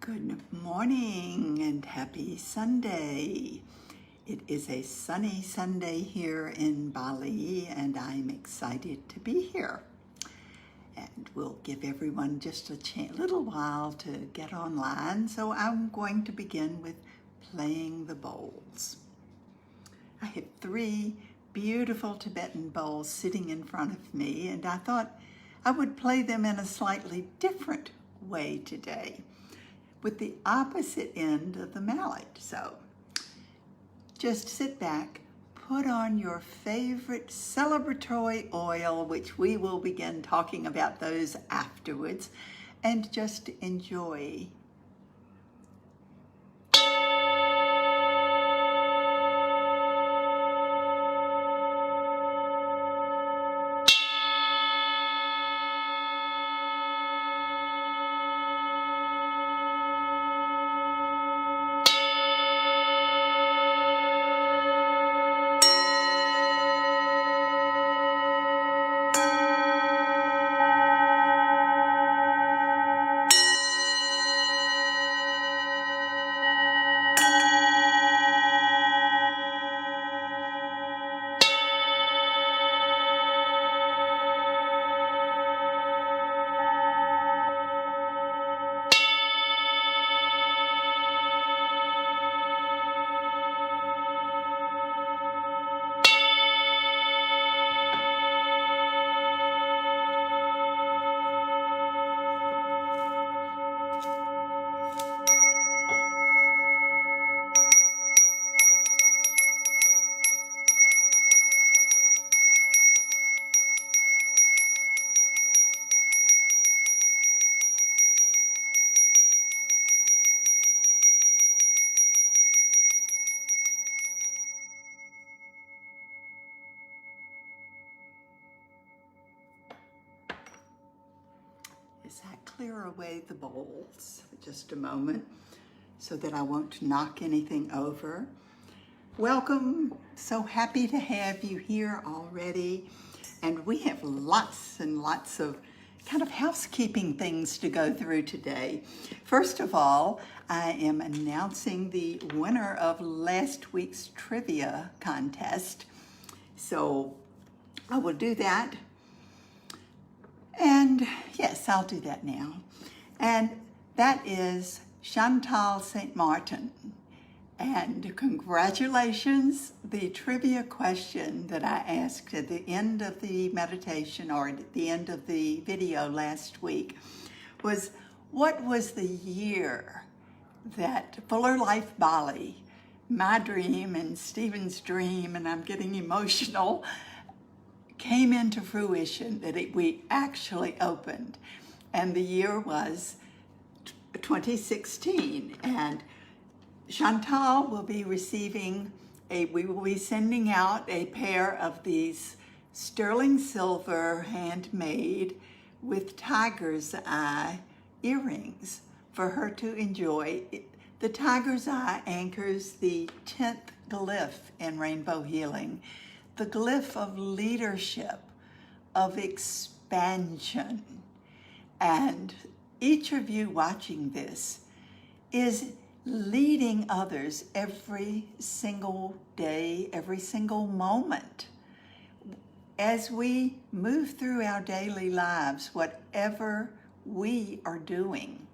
Good morning and happy Sunday. It is a sunny Sunday here in Bali and I'm excited to be here. And we'll give everyone just a little while to get online. So I'm going to begin with playing the bowls. I have 3 beautiful Tibetan bowls sitting in front of me and I thought I would play them in a slightly different way today, with the opposite end of the mallet. So just sit back, put on your favorite celebratory oil, which we will begin talking about those afterwards, and just enjoy. As I clear away the bowls for just a moment so that I won't knock anything over. Welcome, so happy to have you here already. And we have lots and lots of kind of housekeeping things to go through today. First of all, I am announcing the winner of last week's trivia contest. So I will do that. And yes, I'll do that now. And that is Chantal Saint-Martin. And congratulations, the trivia question that I asked at the end of the meditation or at the end of the video last week was, what was the year that Fuller Life Bali, my dream and Stephen's dream, and I'm getting emotional, came into fruition, that we actually opened? And the year was 2016. And Chantal will be receiving we will be sending out a pair of these sterling silver handmade with tiger's eye earrings for her to enjoy. The tiger's eye anchors the 10th glyph in rainbow healing, the glyph of leadership, of expansion. And each of you watching this is leading others every single day, every single moment. As we move through our daily lives, whatever we are doing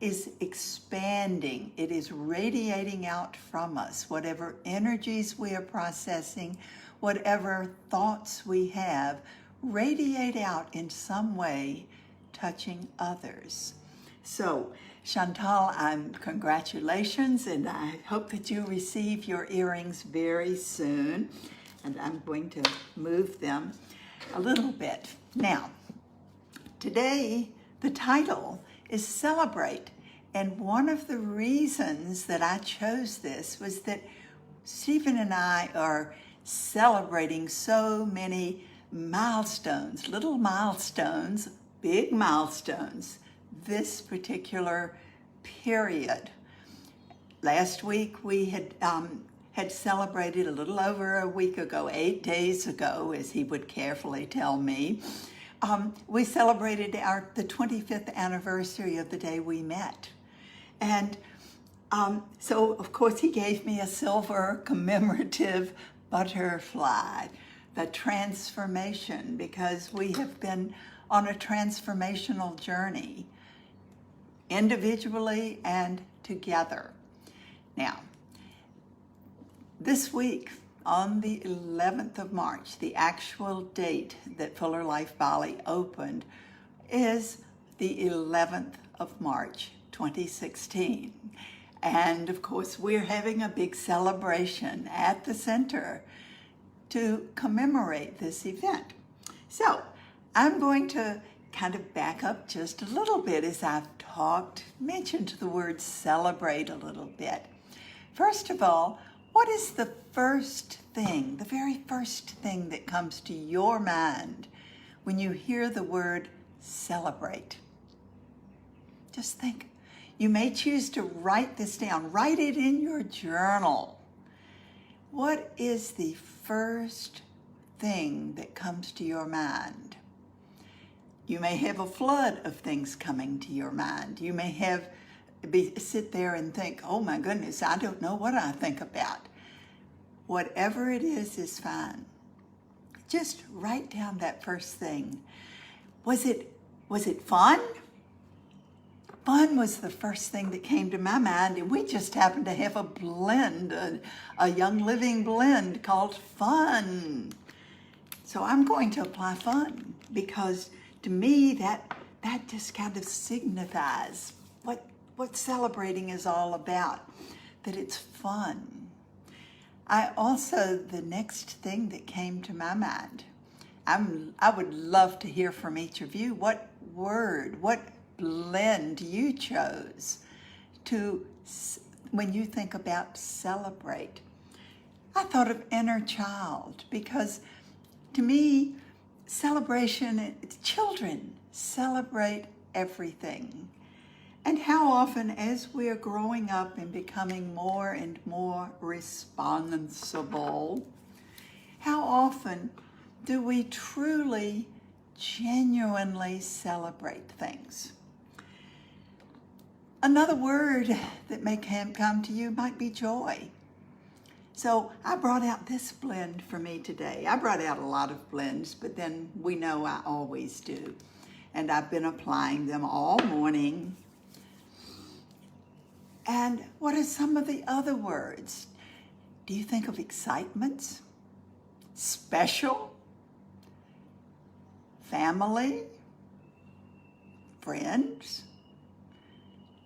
is expanding. It is radiating out from us. Whatever energies we are processing, whatever thoughts we have, radiate out in some way, touching others. So, Chantal, congratulations, and I hope that you receive your earrings very soon. And I'm going to move them a little bit. Now, today, the title is Celebrate. And one of the reasons that I chose this was that Stephen and I are celebrating so many milestones, little milestones, big milestones, this particular period. Last week we had celebrated a little over a week ago, 8 days ago, as he would carefully tell me, we celebrated the 25th anniversary of the day we met. And so, of course, he gave me a silver commemorative butterfly, the transformation, because we have been on a transformational journey, individually and together. Now, this week, on the 11th of March, the actual date that Fuller Life Bali opened is the 11th of March, 2016. And of course, we're having a big celebration at the center to commemorate this event. So I'm going to kind of back up just a little bit as I've mentioned the word celebrate a little bit. First of all, what is the first thing, the very first thing that comes to your mind when you hear the word celebrate? Just think. You may choose to write this down. Write it in your journal. What is the first thing that comes to your mind? You may have a flood of things coming to your mind. You may sit there and think, oh my goodness, I don't know what I think about. Whatever it is fine. Just write down that first thing. Was it fun? Fun was the first thing that came to my mind, and we just happened to have a blend, a Young Living blend called Fun. So I'm going to apply fun, because to me that just kind of signifies what celebrating is all about, that it's fun. The next thing that came to my mind, I would love to hear from each of you what blend you chose when you think about celebrate. I thought of inner child, because to me, celebration, children celebrate everything. And how often, as we are growing up and becoming more and more responsible, how often do we truly, genuinely celebrate things? Another word that may come to you might be joy. So I brought out this blend for me today. I brought out a lot of blends, but then we know I always do. And I've been applying them all morning. And what are some of the other words? Do you think of excitement, special, family, friends,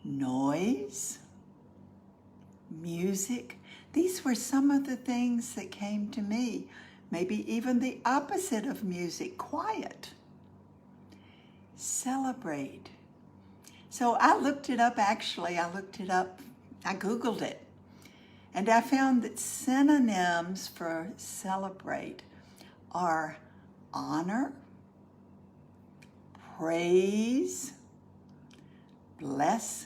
noise, music? These were some of the things that came to me. Maybe even the opposite of music, quiet. Celebrate. So I looked it up, I Googled it. And I found that synonyms for celebrate are honor, praise, bless,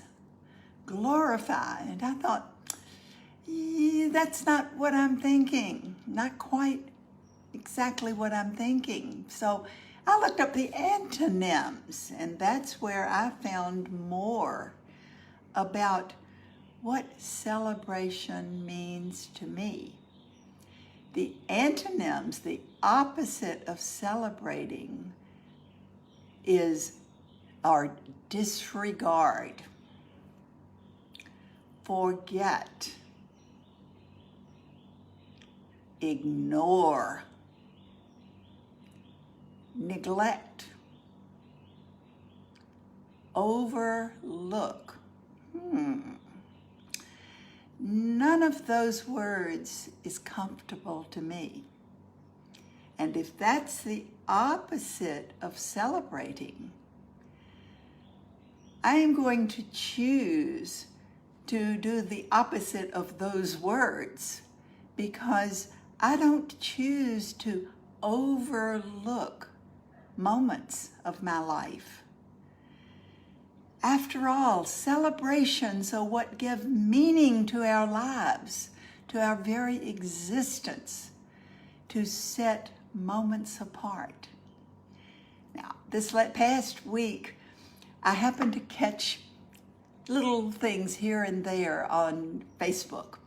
glorify. And I thought, that's not what I'm thinking. Not quite exactly what I'm thinking. So I looked up the antonyms, and that's where I found more about what celebration means to me. The antonyms, the opposite of celebrating, are disregard, forget, ignore, neglect, overlook. None of those words is comfortable to me. And if that's the opposite of celebrating, I am going to choose to do the opposite of those words, because I don't choose to overlook moments of my life. After all, celebrations are what give meaning to our lives, to our very existence, to set moments apart. Now, this past week, I happened to catch little things here and there on Facebook.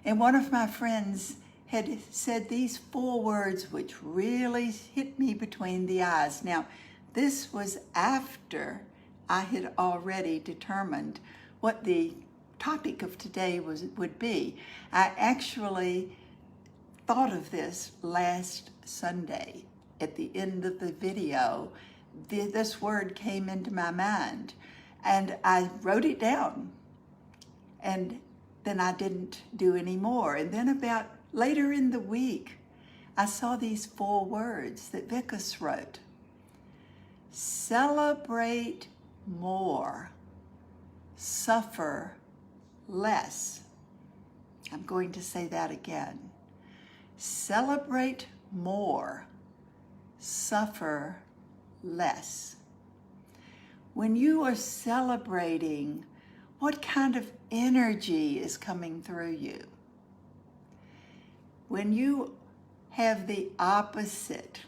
And one of my friends had said these 4 words which really hit me between the eyes. Now, this was after I had already determined what the topic of today would be. I actually thought of this last Sunday. At the end of the video, this word came into my mind, and I wrote it down, and then I didn't do any more. And then about later in the week, I saw these 4 words that Vickers wrote. Celebrate more, suffer less. I'm going to say that again. Celebrate more, suffer less. When you are celebrating, what kind of energy is coming through you? When you have the opposite,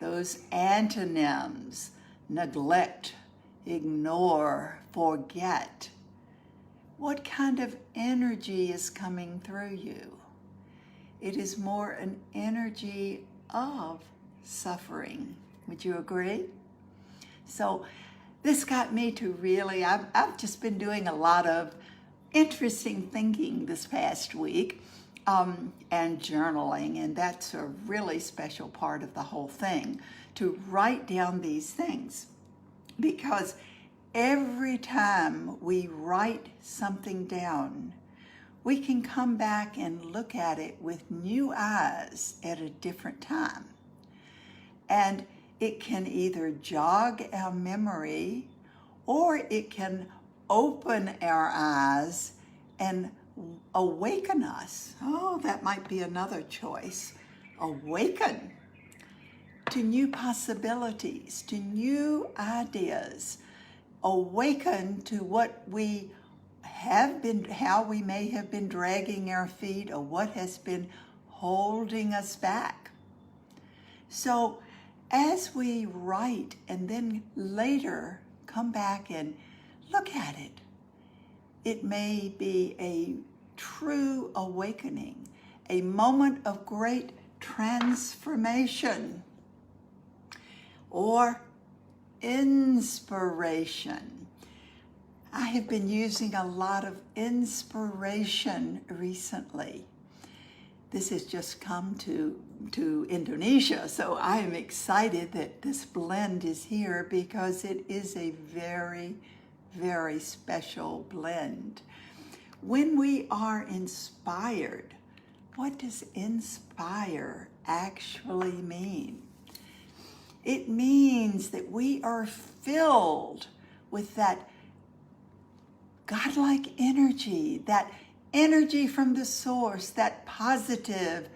those antonyms, neglect, ignore, forget, what kind of energy is coming through you? It is more an energy of suffering. Would you agree? So this got me to really, I've just been doing a lot of interesting thinking this past week and journaling, and that's a really special part of the whole thing, to write down these things. Because every time we write something down, we can come back and look at it with new eyes at a different time. And it can either jog our memory, or it can open our eyes and awaken us. Oh, that might be another choice. Awaken to new possibilities, to new ideas. Awaken to what we have been, how we may have been dragging our feet, or what has been holding us back. So as we write and then later come back and look at it, it may be a true awakening, a moment of great transformation or inspiration. I have been using a lot of inspiration recently. This has just come to Indonesia, so I am excited that this blend is here because it is a very, very special blend. When we are inspired, what does inspire actually mean? It means that we are filled with that godlike energy, that energy from the source, that positive,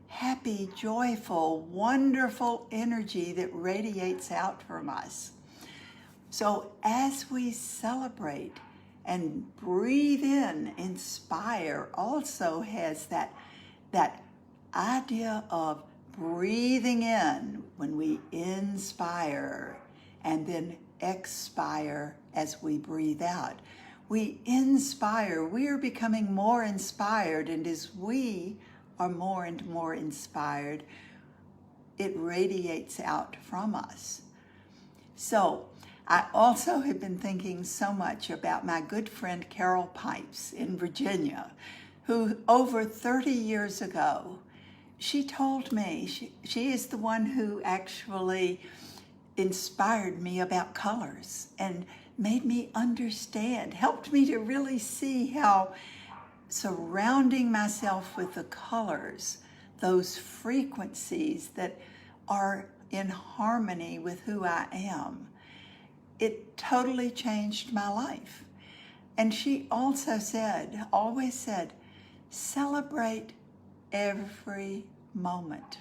happy, joyful, wonderful energy that radiates out from us. So as we celebrate and breathe in, inspire also has that idea of breathing in when we inspire and then expire as we breathe out. We inspire, we are becoming more inspired, and as we are more and more inspired, it radiates out from us. So I also have been thinking so much about my good friend Carol Pipes in Virginia, who over 30 years ago, she told me, she is the one who actually inspired me about colors and made me understand, helped me to really see how surrounding myself with the colors, those frequencies that are in harmony with who I am, it totally changed my life. And she also said, always said, celebrate every moment.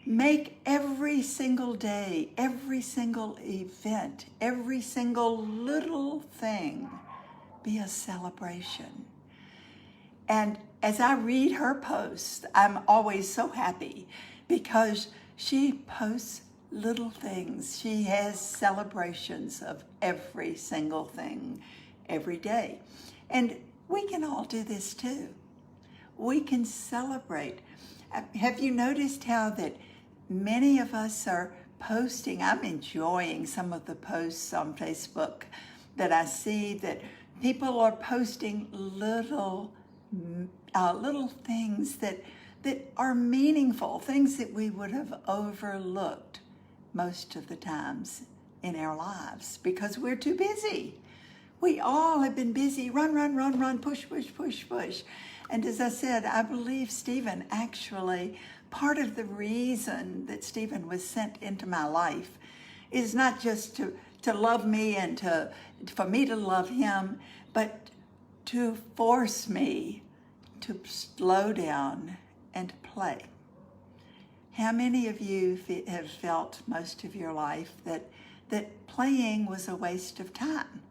Make every single day, every single event, every single little thing be a celebration. And as I read her posts, I'm always so happy because she posts little things. She has celebrations of every single thing, every day. And we can all do this too. We can celebrate. Have you noticed how that many of us are posting? I'm enjoying some of the posts on Facebook that I see that people are posting little things that are meaningful, things that we would have overlooked most of the times in our lives because we're too busy. We all have been busy, run, push. And as I said, I believe Stephen, actually, part of the reason that Stephen was sent into my life is not just to love me and for me to love him, but to force me to slow down and play. How many of you have felt most of your life that playing was a waste of time?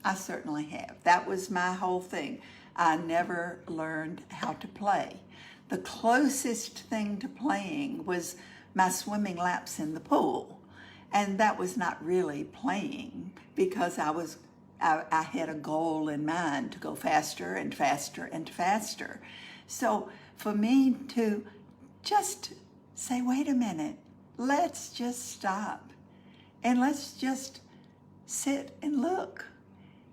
I certainly have. That was my whole thing. I never learned how to play. The closest thing to playing was my swimming laps in the pool. And that was not really playing because I had a goal in mind to go faster and faster and faster. So for me to just say, wait a minute, let's just stop and let's just sit and look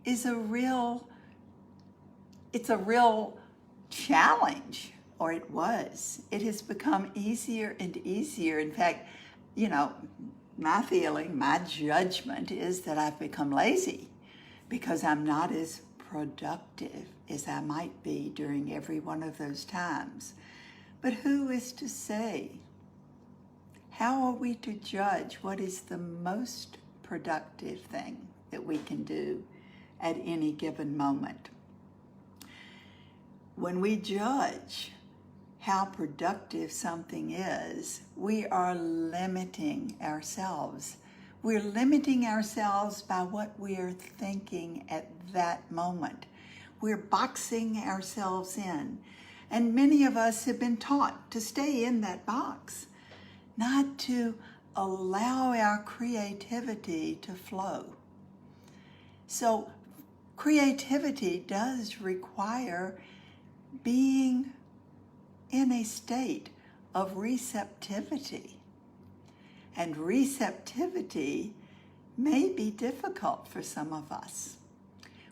it's a real challenge, or it was. It has become easier and easier. In fact, my feeling, my judgment is that I've become lazy because I'm not as productive as I might be during every one of those times. But who is to say? How are we to judge what is the most productive thing that we can do at any given moment? When we judge how productive something is, we are limiting ourselves. We're limiting ourselves by what we're thinking at that moment. We're boxing ourselves in. And many of us have been taught to stay in that box, not to allow our creativity to flow. So creativity does require being in a state of receptivity. And receptivity may be difficult for some of us.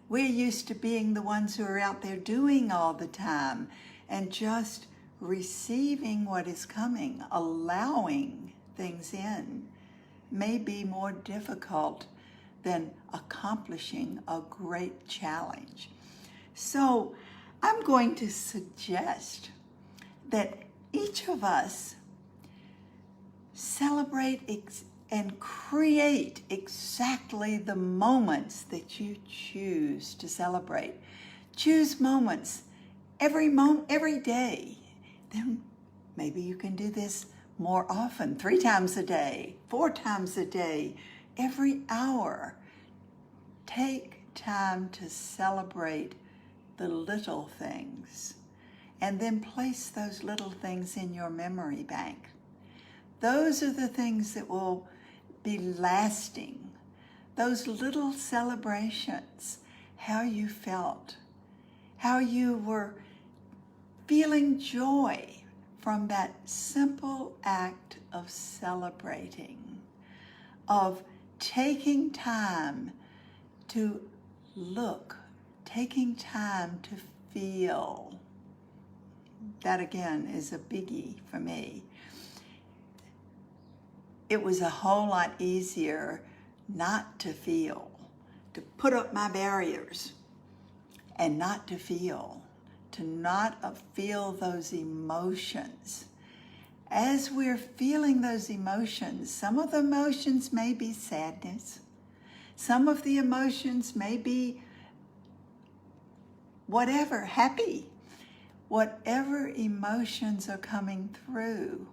We're used to being the ones who are out there doing all the time and just receiving what is coming, allowing things in, may be more difficult than accomplishing a great challenge. So I'm going to suggest that each of us celebrate and create exactly the moments that you choose to celebrate. Choose moments every day. Then maybe you can do this more often, 3 times a day, 4 times a day, every hour. Take time to celebrate the little things and then place those little things in your memory bank. Those are the things that will be lasting. Those little celebrations, how you felt, how you were feeling joy from that simple act of celebrating, of taking time to look, taking time to feel. That again is a biggie for me. It was a whole lot easier not to feel, to put up my barriers and not to feel, to not feel those emotions. As we're feeling those emotions, some of the emotions may be sadness, some of the emotions may be whatever, happy. Whatever emotions are coming through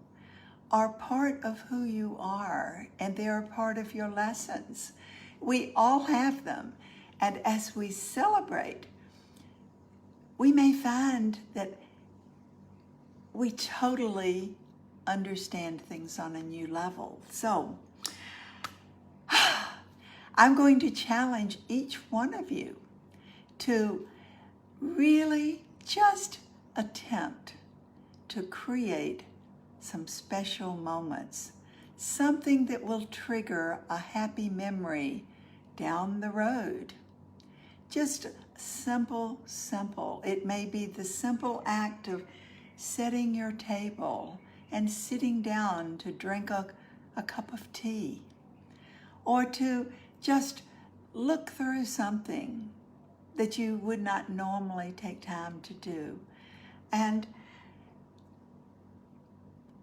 are part of who you are, and they're a part of your lessons. We all have them, and as we celebrate, we may find that we totally understand things on a new level. So, I'm going to challenge each one of you to really just attempt to create some special moments, something that will trigger a happy memory down the road. Just simple. It may be the simple act of setting your table and sitting down to drink a cup of tea, or to just look through something that you would not normally take time to do, and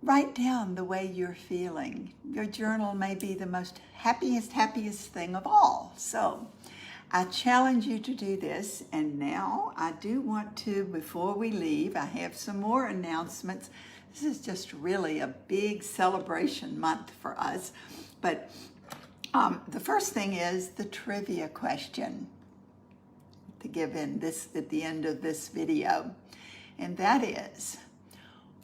write down the way you're feeling. Your journal may be the most happiest thing of all. So I challenge you to do this. And now I do want to, before we leave, I have some more announcements. This is just really a big celebration month for us. But the first thing is the trivia question to give in this at the end of this video. And that is,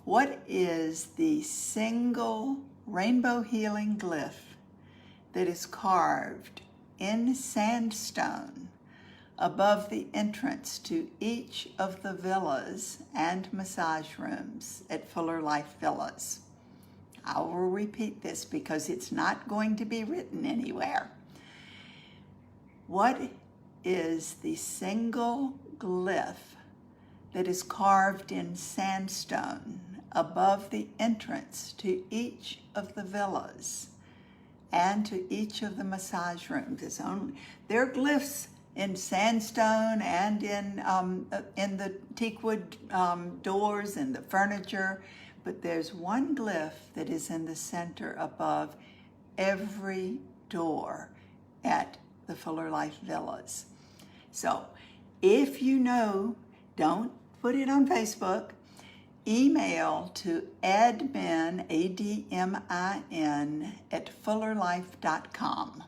what is the single rainbow healing glyph that is carved in sandstone above the entrance to each of the villas and massage rooms at Fuller Life Villas? I will repeat this because it's not going to be written anywhere. What is the single glyph that is carved in sandstone above the entrance to each of the villas and to each of the massage rooms? There are glyphs in sandstone and in the teakwood doors and the furniture, but there's one glyph that is in the center above every door at the Fuller Life Villas. So if you know, don't put it on Facebook. Email to admin, ADMIN, @fullerlife.com.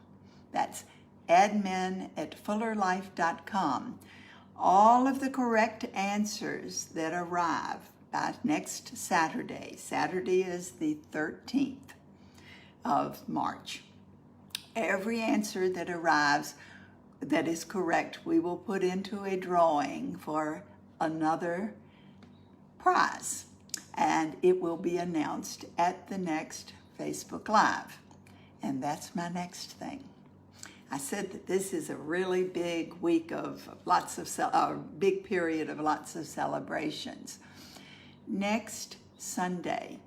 That's admin@fullerlife.com. All of the correct answers that arrive by next Saturday. Saturday is the 13th of March. Every answer that arrives that is correct, we will put into a drawing for another prize, and it will be announced at the next Facebook Live. And that's my next thing. I said that this is a really big week of big period of lots of celebrations. Next Sunday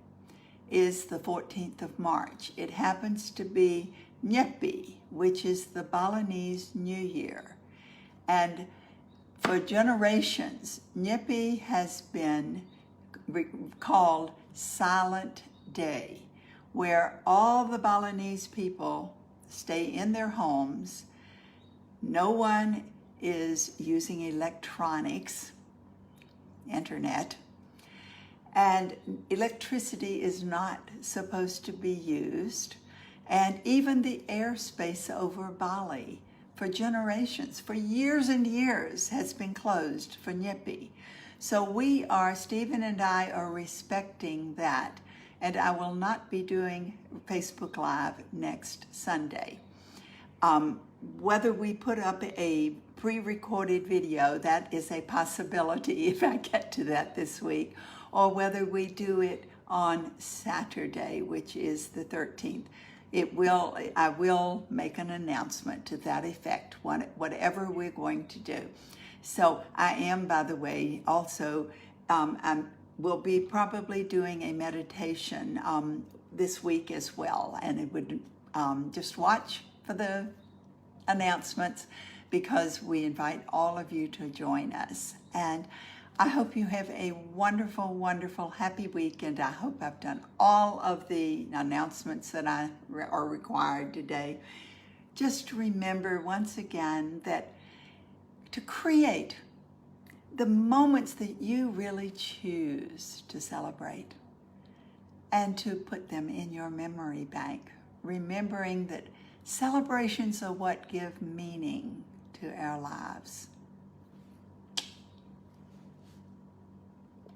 is the 14th of March. It happens to be Nyepi, which is the Balinese New Year. And for generations, Nyepi has been called Silent Day, where all the Balinese people stay in their homes. No one is using electronics, internet, and electricity is not supposed to be used. And even the airspace over Bali for generations, for years and years, has been closed for Nyepi. So Stephen and I are respecting that. And I will not be doing Facebook Live next Sunday. Whether we put up a pre-recorded video, that is a possibility if I get to that this week, or whether we do it on Saturday, which is the 13th. I will make an announcement to that effect, whatever we're going to do. So I am, by the way, also, we'll be probably doing a meditation this week as well. And it would just watch for the announcements, because we invite all of you to join us. And I hope you have a wonderful, wonderful, happy week. And I hope I've done all of the announcements that are required today. Just remember once again that to create the moments that you really choose to celebrate, and to put them in your memory bank, remembering that celebrations are what give meaning to our lives.